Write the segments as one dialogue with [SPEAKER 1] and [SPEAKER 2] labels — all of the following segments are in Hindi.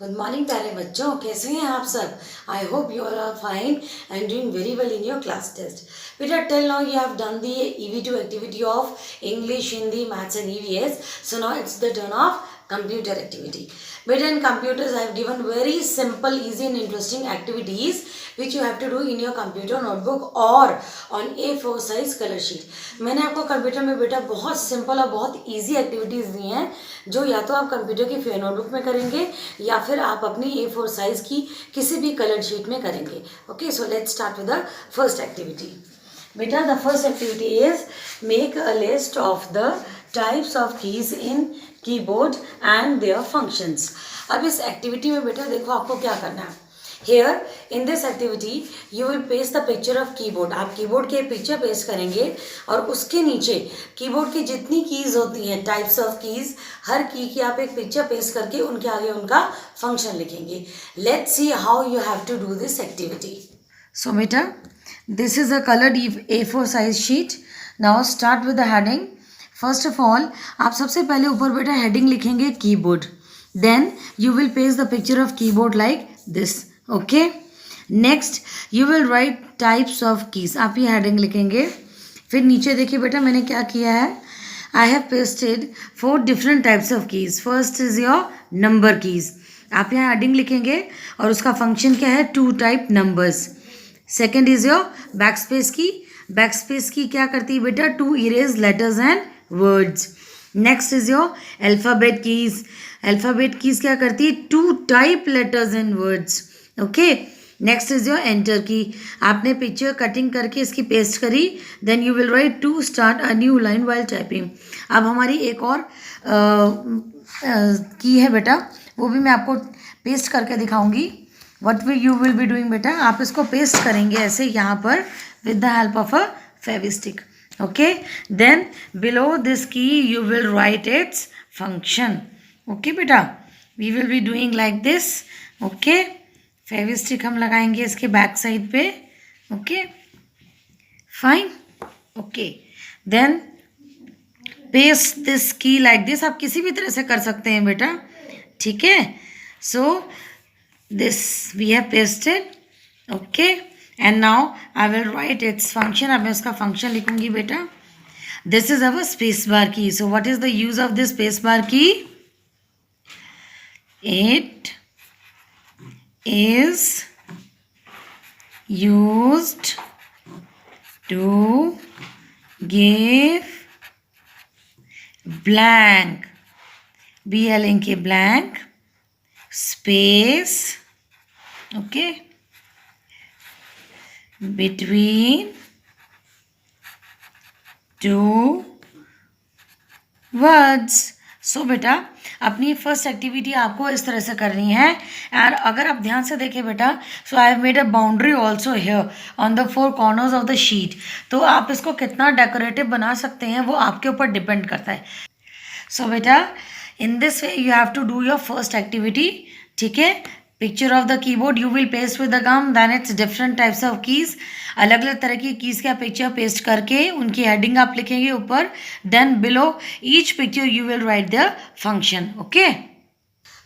[SPEAKER 1] गुड मॉर्निंग प्यारे बच्चों, कैसे हैं आप सब? I hope you are fine and doing very well in your class test. बेटा, till now you have done the EV2 activity of English, Hindi, Maths and EVS. So now it's the turn of computer activity. Beta, in computers I have given very simple, easy and interesting activities which you have to do in your computer notebook or on A4 size color sheet. मैंने आपको कंप्यूटर में बेटा बहुत सिंपल और बहुत इजी एक्टिविटीज़ दी हैं जो या तो आप कंप्यूटर की नोटबुक में करेंगे या फिर आप अपनी A4 साइज की किसी भी कलर शीट में करेंगे. Okay, so let's start with the first activity. Beta, the first activity is make a list of the types of keys in keyboard and their functions. अब इस एक्टिविटी में बेटा देखो आपको क्या करना है. Here in this activity you will paste the picture of keyboard. आप कीबोर्ड के पिक्चर पेस्ट करेंगे और उसके नीचे कीबोर्ड की जितनी कीज होती हैं, टाइप्स ऑफ कीज, हर की आप एक पिक्चर पेस्ट करके उनके आगे उनका फंक्शन लिखेंगे. Let's see how you have to do this activity. So beta, this is a colored A4 size sheet. Now start with the heading. First of all, आप सबसे पहले ऊपर बेटा हेडिंग लिखेंगे keyboard. Then you will paste the picture of keyboard like this. Okay. Next you will write types of keys. आप ये हेडिंग लिखेंगे. फिर नीचे देखिए बेटा मैंने क्या किया है. I have pasted 4 different types of keys. First is your number keys. आप यहाँ हेडिंग लिखेंगे और उसका फंक्शन क्या है, 2 type numbers. Second is your backspace key. Backspace key क्या करती है बेटा, to erase letters and words. Next is your alphabet keys. Alphabet keys क्या करती है, to type letters and words. Okay. Next is your enter key. आपने पिक्चर कटिंग करके इसकी पेस्ट करी, then you will write to start a new line while typing. अब हमारी एक और की है बेटा, वो भी मैं आपको पेस्ट करके दिखाऊंगी. What you will be doing बेटा, आप इसको पेस्ट करेंगे ऐसे यहाँ पर with the help of a Fevistick. Okay, then below this key you will write its function. Okay बेटा, we will be doing like this. Okay, Fevistick हम लगाएंगे इसके बैक साइड पे. Okay, fine. Okay, then paste this key like this. आप किसी भी तरह से कर सकते हैं बेटा, ठीक है. So this we have pasted. Okay, and now I will write its function. अब मैं उसका function लिखूंगी बेटा. This is our space bar key. So what is the use of this space bar key? It is used to give blank, BLANK, blank space, okay, between two words. सो बेटा अपनी फर्स्ट एक्टिविटी आपको इस तरह से करनी है. और अगर आप ध्यान से देखें बेटा, so I have made a boundary also here on the 4 corners of the sheet. तो आप इसको कितना डेकोरेटिव बना सकते हैं वो आपके ऊपर डिपेंड करता है. सो बेटा in this way you have to do your first activity. ठीक है. Picture of the keyboard you will paste with the gum. Then it's different types of keys. अलग अलग तरह की कीज का पिक्चर पेस्ट करके उनकी हेडिंग आप लिखेंगे ऊपर. Then below each picture you will write the function. Okay.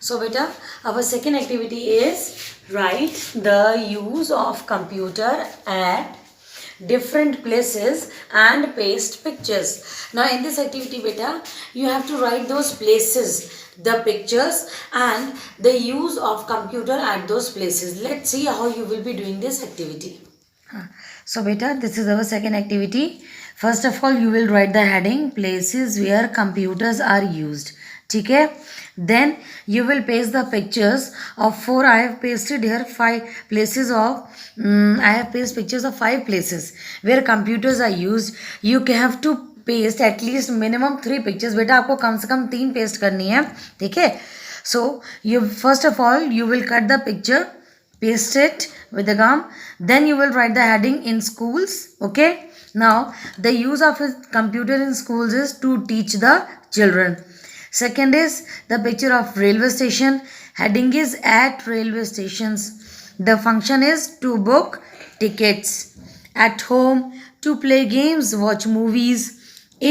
[SPEAKER 1] So बेटा our second activity is write the use of computer at different places and paste pictures. Now in this activity beta you have to write those places, the pictures and the use of computer at those places. Let's see how you will be doing this activity. So beta, this is our second activity. First of all you will write the heading places where computers are used. ठीक है. Then you will paste the pictures of 4. I have pasted here 5 places of I have pasted pictures of 5 places where computers are used. You have to paste at least minimum 3 pictures. बेटा आपको कम से कम 3 पेस्ट करनी है. ठीक है. So you first of all you will cut the picture, paste it with the gum. Then you will write the heading in schools. Okay. Now the use of a computer in schools is to teach the children. Second is the picture of railway station. Heading is at railway stations. The function is to book tickets. At home, to play games, watch movies.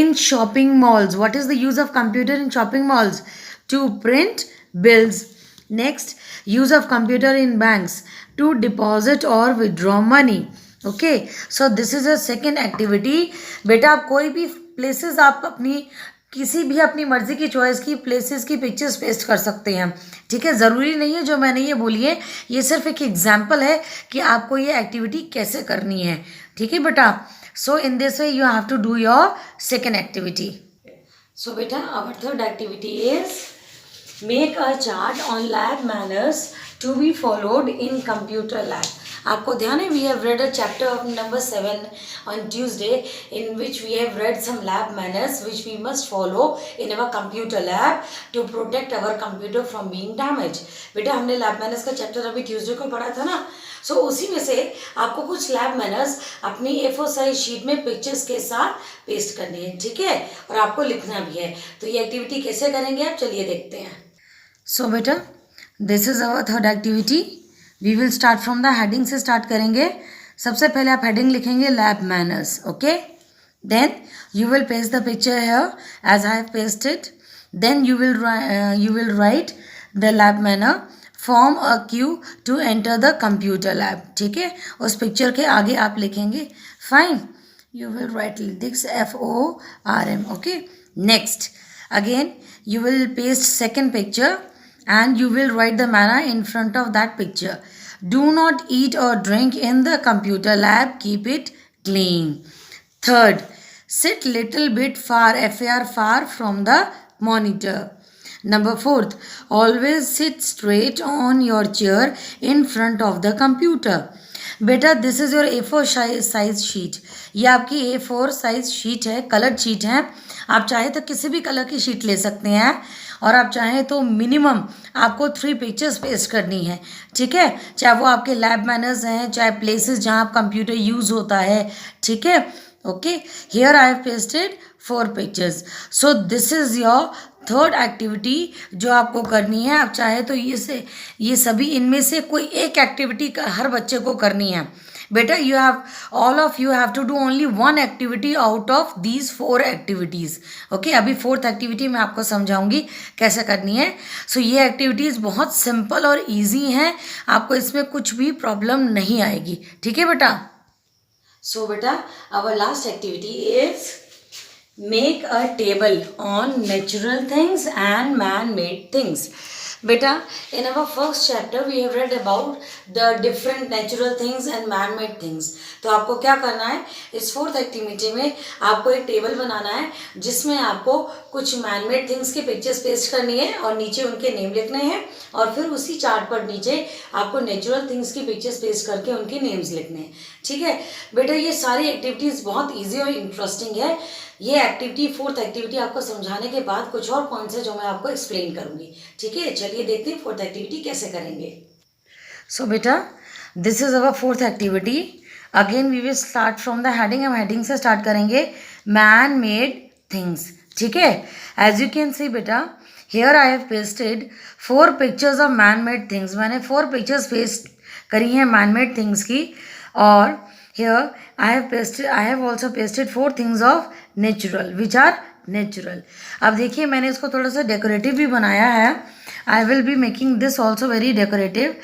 [SPEAKER 1] In shopping malls, what is the use of computer in shopping malls? To print bills. Next, use of computer in banks to deposit और withdraw money. Okay, so this is a second activity. बेटा आप कोई भी प्लेसेस, आप अपनी किसी भी अपनी मर्जी की चॉइस की प्लेसेस की पिक्चर्स पेस्ट कर सकते हैं. ठीक है, ज़रूरी नहीं है जो मैंने ये बोली है, ये सिर्फ एक एग्जाम्पल है कि आपको ये एक्टिविटी कैसे करनी है. ठीक है बेटा, so in this way you have to do your second activity. So बेटा our third activity is make a chart on lab manners to be followed in computer lab. आपको ध्यान है, we have read a chapter of number 7 on Tuesday in which we have read some lab manners which we must follow in our computer lab to protect our computer from being damaged. बेटा हमने lab manners का chapter अभी Tuesday को पढ़ा था ना. सो उसी में से आपको कुछ लैब मैनर्स अपनी A4 साइज शीट में पिक्चर्स के साथ पेस्ट करनी है. ठीक है, और आपको लिखना भी है. तो ये एक्टिविटी कैसे करेंगे आप, चलिए देखते हैं. सो बेटा this is our third activity. We will start from the heading से स्टार्ट करेंगे. सबसे पहले आप हेडिंग लिखेंगे lab manners. Okay, then you will paste the picture here as I have pasted. Then you will write the lab manner form a queue to enter the computer lab. ठीक है, उस पिक्चर के आगे आप लिखेंगे fine. You will write this FORM. Okay, next again you will paste second picture and you will write the manner in front of that picture. Do not eat or drink in the computer lab. Keep it clean. Third, sit little bit far, far from the monitor. Number fourth, always sit straight on your chair in front of the computer. बेटा this is your A4 size sheet. ये आपकी A4 साइज शीट है, कलर्ड शीट है. आप चाहे तो किसी भी कलर की शीट ले सकते हैं और आप चाहें तो मिनिमम आपको 3 पिक्चर्स पेस्ट करनी है. ठीक है, चाहे वो आपके लैब मैनर्स हैं, चाहे प्लेसेस जहाँ आप कंप्यूटर यूज़ होता है. ठीक है, okay, here I have pasted 4 pictures. So this is your third activity जो आपको करनी है. आप चाहे तो ये सभी इनमें से कोई एक एक्टिविटी हर बच्चे को करनी है. बेटा you have all of you have to do only 1 activity out of these 4 activities. Okay, अभी 4th एक्टिविटी मैं आपको समझाऊंगी कैसे करनी है. सो ये एक्टिविटीज़ बहुत सिंपल और ईजी हैं, आपको इसमें कुछ भी प्रॉब्लम नहीं आएगी. ठीक है बेटा. सो बेटा our last activity is make a table on natural things and man-made things. Beta, in our first chapter we have read about the different natural things and man-made things. तो आपको क्या करना है, इस 4th एक्टिविटी में आपको एक टेबल बनाना है जिसमें आपको कुछ man-made things की पिक्चर्स पेस्ट करनी है और नीचे उनके नेम लिखने हैं और फिर उसी चार्ट पर नीचे आपको नेचुरल थिंग्स की पिक्चर्स पेस्ट करके उनके नेम्स लिखने हैं. ठीक है बेटा, ये सारी एक्टिविटीज़ बहुत ईजी और इंटरेस्टिंग है. ये एक्टिविटी 4th एक्टिविटी आपको समझाने के बाद कुछ और पॉइंट्स है जो मैं आपको एक्सप्लेन करूंगी. ठीक है, चलिए देखते हैं 4th एक्टिविटी कैसे करेंगे. सो बेटा this is our 4th activity. Again we will start from the heading. हम हेडिंग से स्टार्ट करेंगे मैन मेड थिंग्स. ठीक है, एज यू कैन सी बेटा here I have pasted 4 pictures of man made things. मैंने 4 पिक्चर्स पेस्ट करी हैं मैन मेड थिंग्स की. और here I have also pasted 4 things of natural which are natural. अब देखिए मैंने इसको थोड़ा सा डेकोरेटिव भी बनाया है. I will be making this also very decorative,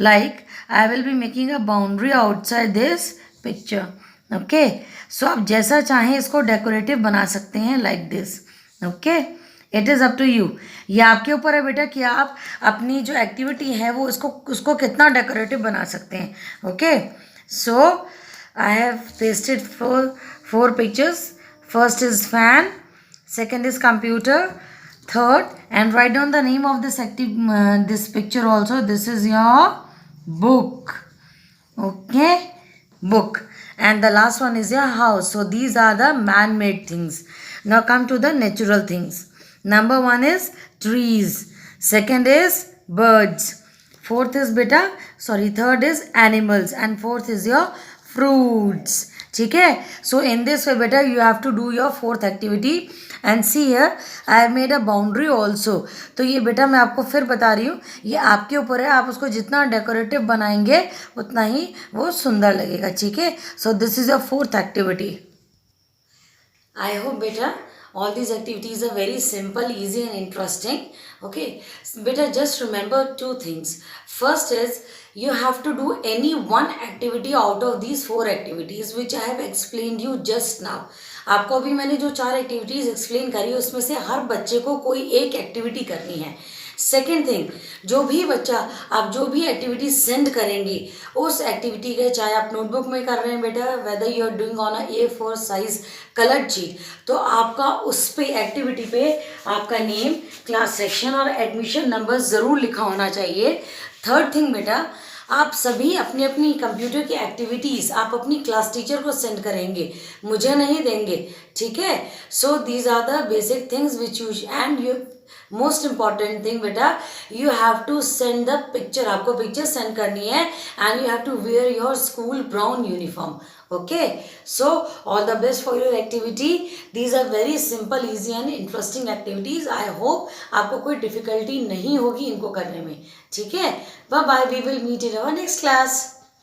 [SPEAKER 1] like I will be making a boundary outside this picture. Okay, so आप जैसा चाहें इसको डेकोरेटिव बना सकते हैं like this. Okay, it is up to you. ये आपके ऊपर है बेटा कि आप अपनी जो एक्टिविटी है वो उसको कितना डेकोरेटिव बना सकते हैं. Okay, so I have pasted 4 pictures. First is fan, second is computer, third, and write down the name of this picture also. This is your book. Okay, book. And the last one is your house. So these are the man-made things. Now come to the natural things. Number 1 is trees. Second is birds. Third is animals. And fourth is your fruits. ठीक है, सो इन दिस वे बेटा you have to do your 4th activity. And see here I have made a boundary also. तो ये बेटा मैं आपको फिर बता रही हूँ, ये आपके ऊपर है, आप उसको जितना डेकोरेटिव बनाएंगे उतना ही वो सुंदर लगेगा. ठीक है, सो this is your 4th activity. I hope बेटा All these activities are very simple, easy and interesting. Okay, beta, just remember two things. First is you have to do any one activity out of these 4 activities which I have explained you just now. आपको अभी मैंने जो 4 एक्टिविटीज एक्सप्लेन करी उसमें से हर बच्चे को कोई एक एक्टिविटी करनी है. सेकेंड थिंग, जो भी बच्चा आप जो भी एक्टिविटी सेंड करेंगी उस एक्टिविटी के, चाहे आप नोटबुक में कर रहे हैं बेटा, whether you are doing on a A4 size coloured sheet, तो आपका उस पे एक्टिविटी पे आपका नेम, क्लास सेक्शन और एडमिशन नंबर ज़रूर लिखा होना चाहिए. थर्ड थिंग बेटा, आप सभी अपनी अपनी कंप्यूटर की एक्टिविटीज़ आप अपनी क्लास टीचर को सेंड करेंगे, मुझे नहीं देंगे. ठीक है. So these are the basic things which you and you most important thing बेटा, you have to send the picture. आपको पिक्चर सेंड करनी है and you have to wear your school brown uniform. Okay, so all the best for your activity. These are very simple, easy and interesting activities. I hope आपको कोई difficulty नहीं होगी इनको करने में. ठीक है. Bye bye. We will meet in our next class.